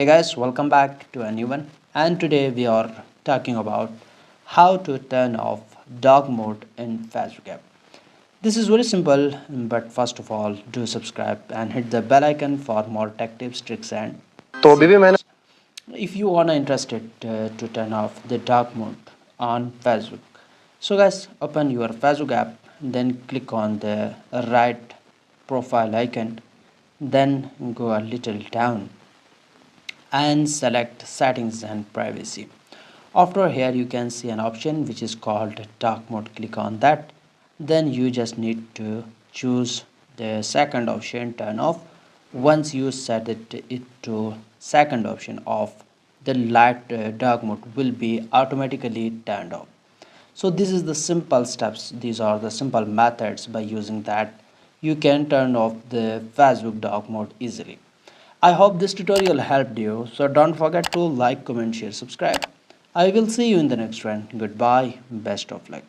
Hey guys, welcome back to a new one. And today we are talking about how to turn off dark mode in Facebook app. This is very simple, but first of all, do subscribe and hit the bell icon for more tech tips, tricks, and तो अभी भी मैंने secrets. If you wanna interested to turn off the dark mode on Facebook, so guys, open your Facebook app, then click on the right profile icon, then go a little down and select settings and privacy. After here you can see an option which is called dark mode. Click on that, then you just need to choose the second option, turn off. Once you set it to second option off, the light dark mode will be automatically turned off. So this is the simple steps, these are the simple methods by using that you can turn off the Facebook dark mode easily. I hope this tutorial helped you, so don't forget to like, comment, share, subscribe. I will see you in the next one. Goodbye, best of luck.